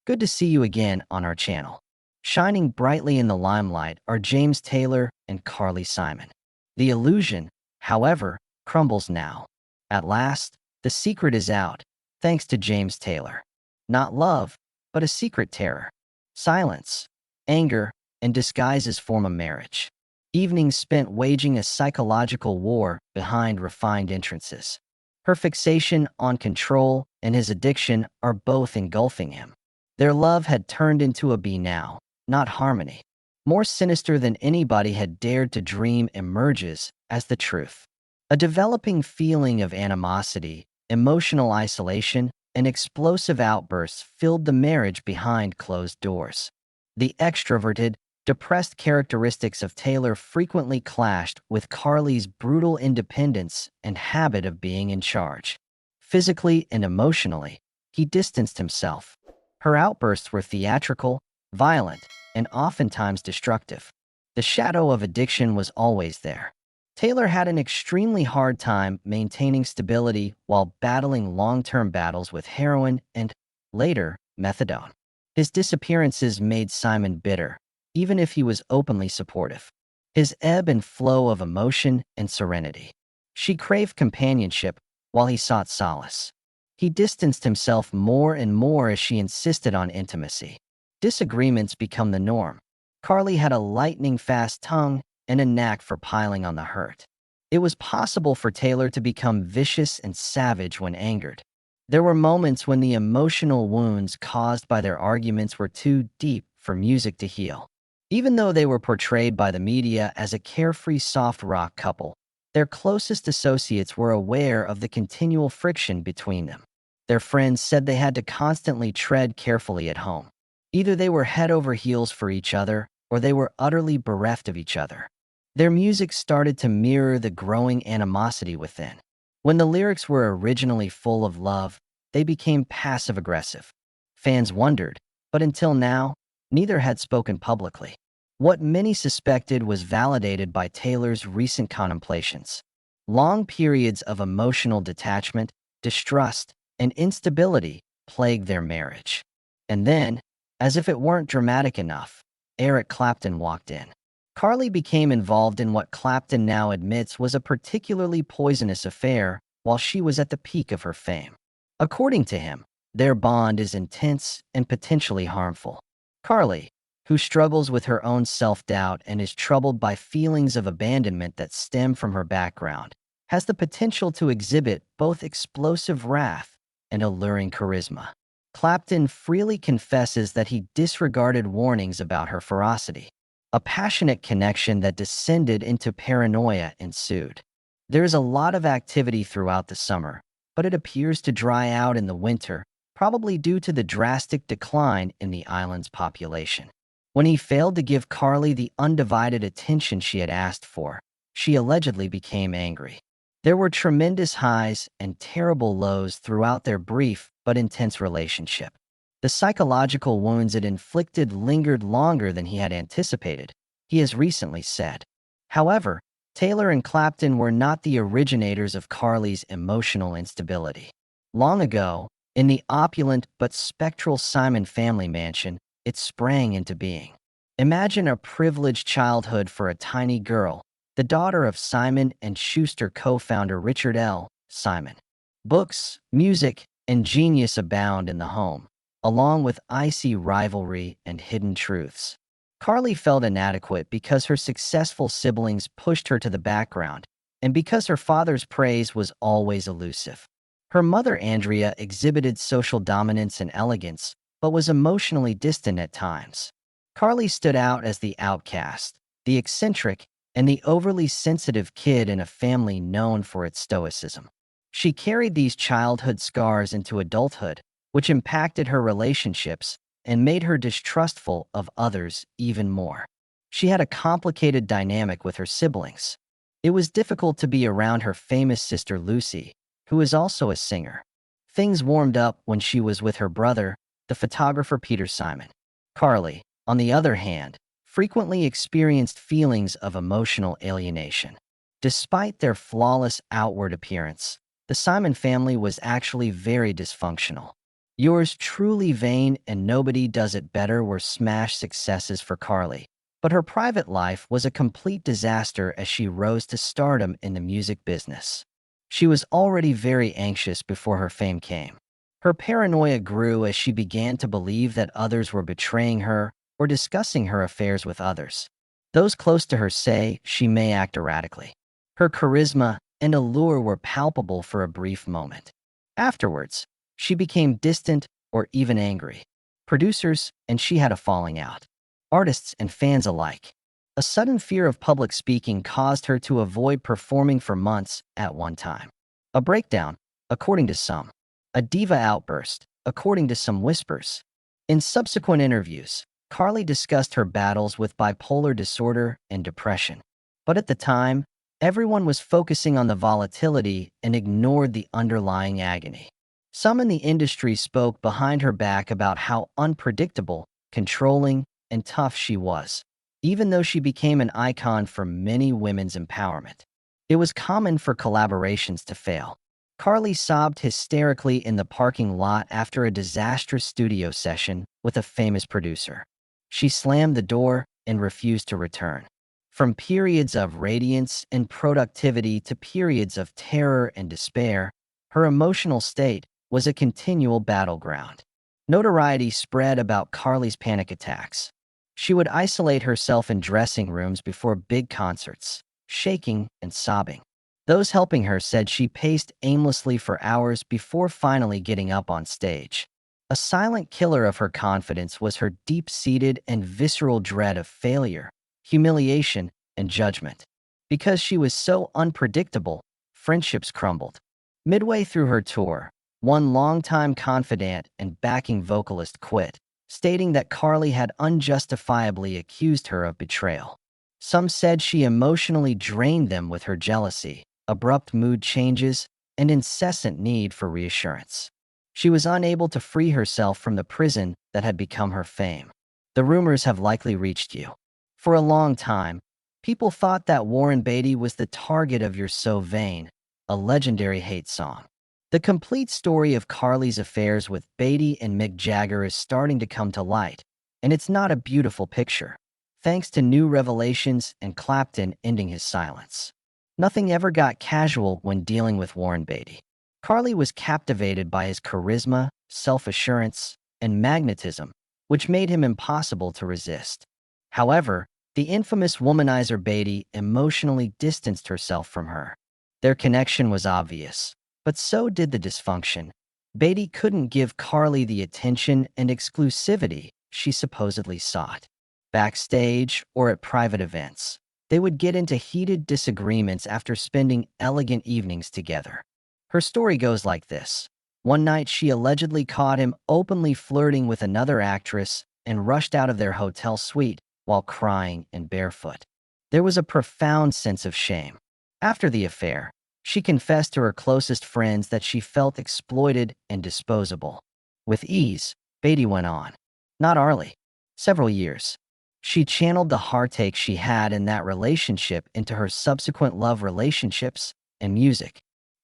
Good to see you again on our channel. Shining brightly in the limelight are James Taylor and Carly Simon. The illusion, however, crumbles now. At last, the secret is out, thanks to James Taylor. Not love, but a secret terror. Silence, anger, and disguises form a marriage. Evenings spent waging a psychological war behind refined entrances. Her fixation on control and his addiction are both engulfing him. Their love had turned into a be now, not harmony. More sinister than anybody had dared to dream emerges as the truth. A developing feeling of animosity, emotional isolation, and explosive outbursts filled the marriage behind closed doors. The extroverted, depressed characteristics of Taylor frequently clashed with Carly's brutal independence and habit of being in charge. Physically and emotionally, he distanced himself. Her outbursts were theatrical, violent, and oftentimes destructive. The shadow of addiction was always there. Taylor had an extremely hard time maintaining stability while battling long-term battles with heroin and, later, methadone. His disappearances made Simon bitter, even if he was openly supportive. His ebb and flow of emotion and serenity. She craved companionship while he sought solace. He distanced himself more and more as she insisted on intimacy. Disagreements become the norm. Carly had a lightning-fast tongue and a knack for piling on the hurt. It was possible for Taylor to become vicious and savage when angered. There were moments when the emotional wounds caused by their arguments were too deep for music to heal. Even though they were portrayed by the media as a carefree soft rock couple, their closest associates were aware of the continual friction between them. Their friends said they had to constantly tread carefully at home. Either they were head over heels for each other, or they were utterly bereft of each other. Their music started to mirror the growing animosity within. When the lyrics were originally full of love, they became passive-aggressive. Fans wondered, but until now, neither had spoken publicly. What many suspected was validated by Taylor's recent contemplations. Long periods of emotional detachment, distrust, and instability plagued their marriage. And then, as if it weren't dramatic enough, Eric Clapton walked in. Carly became involved in what Clapton now admits was a particularly poisonous affair while she was at the peak of her fame. According to him, their bond is intense and potentially harmful. Carly, who struggles with her own self-doubt and is troubled by feelings of abandonment that stem from her background, has the potential to exhibit both explosive wrath and alluring charisma. Clapton freely confesses that he disregarded warnings about her ferocity. A passionate connection that descended into paranoia ensued. There is a lot of activity throughout the summer, but it appears to dry out in the winter, probably due to the drastic decline in the island's population. When he failed to give Carly the undivided attention she had asked for, she allegedly became angry. There were tremendous highs and terrible lows throughout their brief but intense relationship. The psychological wounds it inflicted lingered longer than he had anticipated, he has recently said. However, Taylor and Clapton were not the originators of Carly's emotional instability. Long ago, in the opulent but spectral Simon family mansion, it sprang into being. Imagine a privileged childhood for a tiny girl, the daughter of Simon & Schuster co-founder Richard L. Simon. Books, music, and genius abound in the home, along with icy rivalry and hidden truths. Carly felt inadequate because her successful siblings pushed her to the background, and because her father's praise was always elusive. Her mother, Andrea, exhibited social dominance and elegance, but was emotionally distant at times. Carly stood out as the outcast, the eccentric, and the overly sensitive kid in a family known for its stoicism. She carried these childhood scars into adulthood, which impacted her relationships and made her distrustful of others even more. She had a complicated dynamic with her siblings. It was difficult to be around her famous sister Lucy, who is also a singer. Things warmed up when she was with her brother, the photographer Peter Simon. Carly, on the other hand, frequently experienced feelings of emotional alienation. Despite their flawless outward appearance, the Simon family was actually very dysfunctional. Yours truly, Vain and Nobody Does It Better were smash successes for Carly. But her private life was a complete disaster as she rose to stardom in the music business. She was already very anxious before her fame came. Her paranoia grew as she began to believe that others were betraying her or discussing her affairs with others. Those close to her say she may act erratically. Her charisma and allure were palpable for a brief moment. Afterwards, she became distant or even angry. Producers and she had a falling out. Artists and fans alike. A sudden fear of public speaking caused her to avoid performing for months at one time. A breakdown, according to some. A diva outburst, according to some whispers. In subsequent interviews, Carly discussed her battles with bipolar disorder and depression. But at the time, everyone was focusing on the volatility and ignored the underlying agony. Some in the industry spoke behind her back about how unpredictable, controlling, and tough she was, even though she became an icon for many women's empowerment. It was common for collaborations to fail. Carly sobbed hysterically in the parking lot after a disastrous studio session with a famous producer. She slammed the door and refused to return. From periods of radiance and productivity to periods of terror and despair, her emotional state was a continual battleground. Notoriety spread about Carly's panic attacks. She would isolate herself in dressing rooms before big concerts, shaking and sobbing. Those helping her said she paced aimlessly for hours before finally getting up on stage. A silent killer of her confidence was her deep-seated and visceral dread of failure, humiliation, and judgment. Because she was so unpredictable, friendships crumbled. Midway through her tour, one longtime confidant and backing vocalist quit, stating that Carly had unjustifiably accused her of betrayal. Some said she emotionally drained them with her jealousy, abrupt mood changes, and incessant need for reassurance. She was unable to free herself from the prison that had become her fame. The rumors have likely reached you. For a long time, people thought that Warren Beatty was the target of You're So Vain, a legendary hate song. The complete story of Carly's affairs with Beatty and Mick Jagger is starting to come to light, and it's not a beautiful picture, thanks to new revelations and Clapton ending his silence. Nothing ever got casual when dealing with Warren Beatty. Carly was captivated by his charisma, self-assurance, and magnetism, which made him impossible to resist. However, the infamous womanizer Beatty emotionally distanced herself from her. Their connection was obvious, but so did the dysfunction. Beatty couldn't give Carly the attention and exclusivity she supposedly sought. Backstage or at private events, they would get into heated disagreements after spending elegant evenings together. Her story goes like this. One night, she allegedly caught him openly flirting with another actress and rushed out of their hotel suite while crying and barefoot. There was a profound sense of shame. After the affair, she confessed to her closest friends that she felt exploited and disposable. With ease, Beatty went on. Not Arlie. Several years. She channeled the heartache she had in that relationship into her subsequent love relationships and music.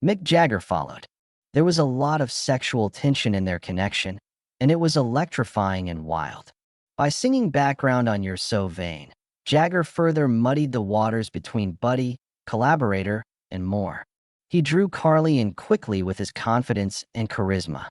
Mick Jagger followed. There was a lot of sexual tension in their connection, and it was electrifying and wild. By singing background on You're So Vain, Jagger further muddied the waters between buddy, collaborator, and more. He drew Carly in quickly with his confidence and charisma.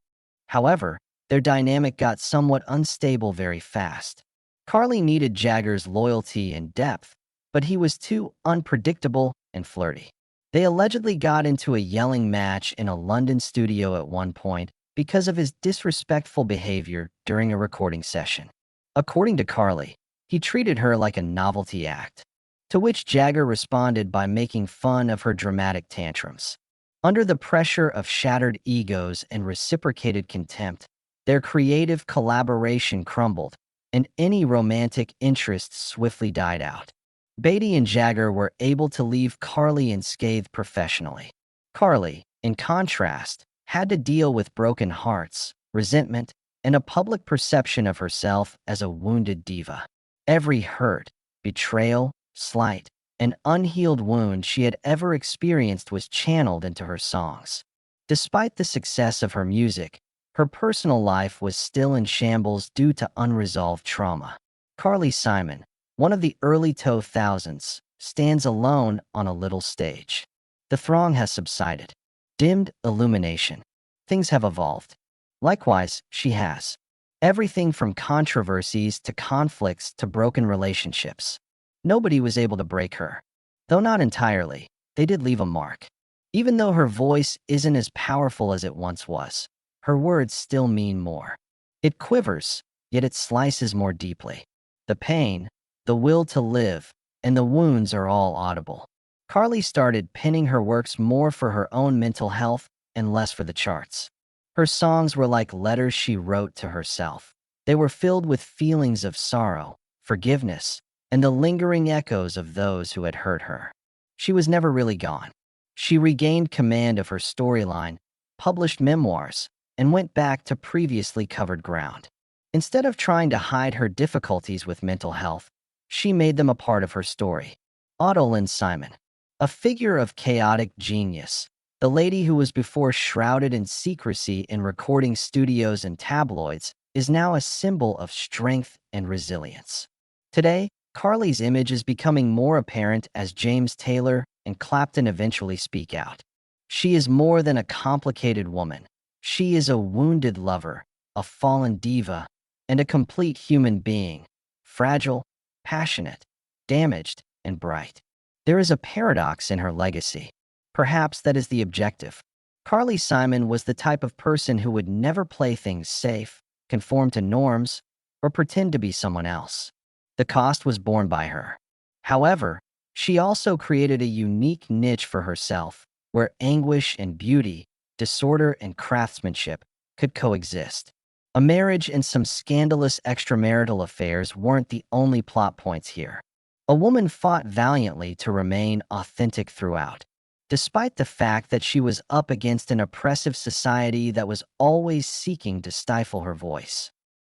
However, their dynamic got somewhat unstable very fast. Carly needed Jagger's loyalty and depth, but he was too unpredictable and flirty. They allegedly got into a yelling match in a London studio at one point because of his disrespectful behavior during a recording session. According to Carly, he treated her like a novelty act, to which Jagger responded by making fun of her dramatic tantrums. Under the pressure of shattered egos and reciprocated contempt, their creative collaboration crumbled, and any romantic interest swiftly died out. Beatty and Jagger were able to leave Carly unscathed professionally. Carly, in contrast, had to deal with broken hearts, resentment, and a public perception of herself as a wounded diva. Every hurt, betrayal, slight, and unhealed wound she had ever experienced was channeled into her songs. Despite the success of her music, Her personal life was still in shambles due to unresolved trauma. Carly Simon, one of the early 2000s, stands alone on a little stage. The throng has subsided. Dimmed illumination. Things have evolved. Likewise, she has. Everything from controversies to conflicts to broken relationships. Nobody was able to break her. Though not entirely, they did leave a mark. Even though her voice isn't as powerful as it once was, her words still mean more. It quivers, yet it slices more deeply. The pain, the will to live, and the wounds are all audible. Carly started penning her works more for her own mental health and less for the charts. Her songs were like letters she wrote to herself. They were filled with feelings of sorrow, forgiveness, and the lingering echoes of those who had hurt her. She was never really gone. She regained command of her storyline, published memoirs, and went back to previously covered ground. Instead of trying to hide her difficulties with mental health, she made them a part of her story. Audalyn Simon, a figure of chaotic genius, the lady who was before shrouded in secrecy in recording studios and tabloids, is now a symbol of strength and resilience. Today, Carly's image is becoming more apparent as James Taylor and Clapton eventually speak out. She is more than a complicated woman. She is a wounded lover, a fallen diva, and a complete human being, fragile, passionate, damaged, and bright. There is a paradox in her legacy. Perhaps that is the objective. Carly Simon was the type of person who would never play things safe, conform to norms, or pretend to be someone else. The cost was borne by her. However, she also created a unique niche for herself, where anguish and beauty, disorder and craftsmanship could coexist. A marriage and some scandalous extramarital affairs weren't the only plot points here. A woman fought valiantly to remain authentic throughout, despite the fact that she was up against an oppressive society that was always seeking to stifle her voice.